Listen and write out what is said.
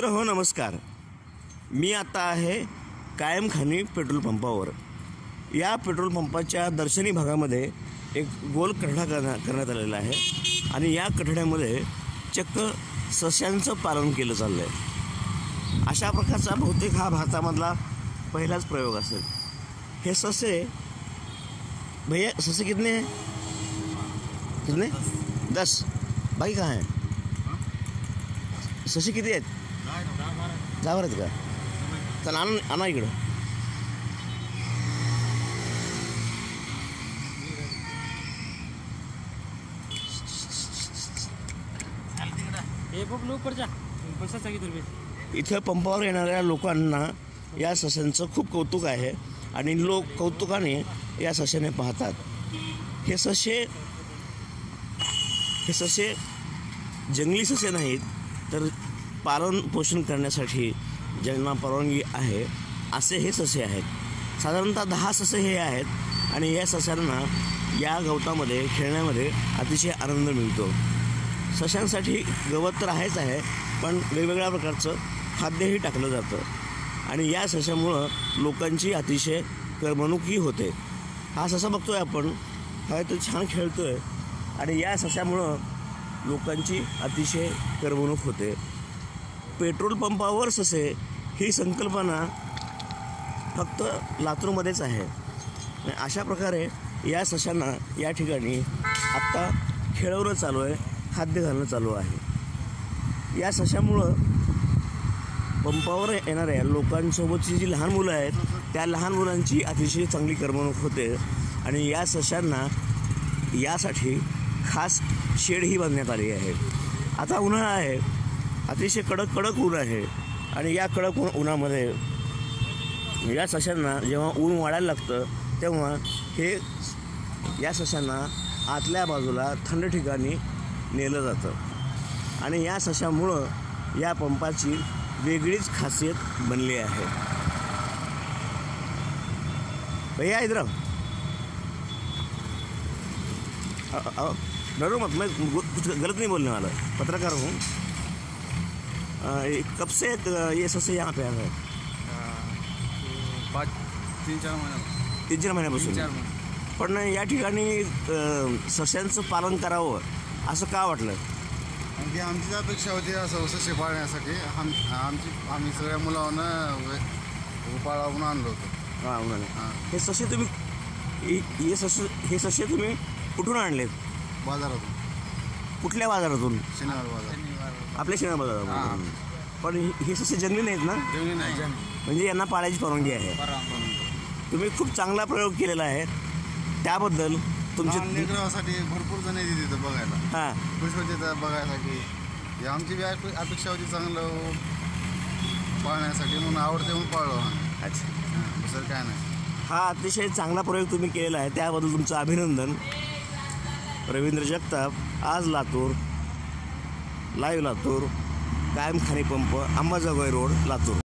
मित्र हो नमस्कार. मी आता आहे कायमखानी पेट्रोल पंपावर. या पेट्रोल पंपाच्या दर्शनी भागामध्ये एक गोल कठडा करण्यात आलेला आहे आणि या कठड्यामध्ये चक्क सस्यांचं पालन केलं चाललं आहे. अशा प्रकारचा बहुतेक हा भारतामधला पहिलाच प्रयोग असेल. हे ससे भैया ससे कितने हैं? कितने? 10. बाकी कहाँ हैं? ससे किती आहेत? 10 आहेत का? चला आणा इकडं. इथं पंपावर येणाऱ्या लोकांना या सस्यांचं खूप कौतुक आहे आणि लोक कौतुकाने या सस्याने पाहतात. हे ससे जंगली ससे नाहीत, तर पालन पोषण करण्यासाठी ज्यांना परवानगी आहे असे हे ससे आहेत. साधारणतः 10 ससे हे आहेत आणि या सस्यांना या गवतामध्ये खेळण्यामध्ये अतिशय आनंद मिळतो. सस्यांसाठी गवत तर आहेच आहे, पण वेगवेगळ्या प्रकारचं खाद्यही टाकलं जातं आणि या सस्यामुळं लोकांची अतिशय करमणूकही होते. हा ससा बघतोय आपण, हा तो छान खेळतोय आणि या सस्यामुळं लोकांची अतिशय करमणूक होते. पेट्रोल पंपावर ससे ही संकल्पना फक्त लातूरमध्येच आहे. अशा प्रकारे या सस्यांना या ठिकाणी आत्ता खेळवणं चालू आहे, खाद्य घालणं चालू आहे. या सस्यामुळं पंपावर येणाऱ्या लोकांसोबतची जी लहान मुलं आहेत त्या लहान मुलांची अतिशय चांगली करमणूक होते आणि या सस्यांना यासाठी खास शेडही बांधण्यात आली आहे. आता उन्हाळा आहे, अतिशय कडक ऊन आहे आणि या कडक उन्हामध्ये या सस्यांना जेव्हा ऊन वाढायला लागतं तेव्हा हे या सस्यांना आतल्या बाजूला थंड ठिकाणी नेलं जातं आणि या सस्यामुळं या पंपाची वेगळीच खासियत बनली आहे. भैया इधर डरो मत, मैं कुछ गलत नहीं बोलने वाला, पत्रकार हूँ. कब से ये ससे यहाँ पे आ गए? 3-4 महिन्यापासून. पण या ठिकाणी सस्यांचं पालन करावं असं का वाटलं? की आमची अपेक्षा होती असं ससे पाळण्यासाठी. आम्ही सगळ्या मुलांना पाळावून आणलो होतो. हां उन्हाने. हे ससे तुम्ही कुठून आणलेत? बाजारातून. कुठल्या बाजारातून? शनिवार बाजार. आपल्या शनिवार बाजारातून. पण हे ससे जंगली नाहीत ना? जंगली नाही, म्हणजे यांना पाळायची परवानगी आहे. तुम्ही खूप चांगला प्रयोग केलेला आहे, त्याबद्दल तुमच्या लेकरासाठी भरपूर जण येते तिथं बघायला. हां खुश होते तिथं बघायसाठी. आमची बी अपेक्षा होती चांगलं पाळण्यासाठी, म्हणून आवडते म्हणून पाळलो. अच्छा, दुसरं काय नाही. हा अतिशय चांगला प्रयोग तुम्ही केलेला आहे, त्याबद्दल तुमचं अभिनंदन. रवींद्र जगताप, आज Latur, live Latur, Kayamkhani pump, Ambajogai road, Latur.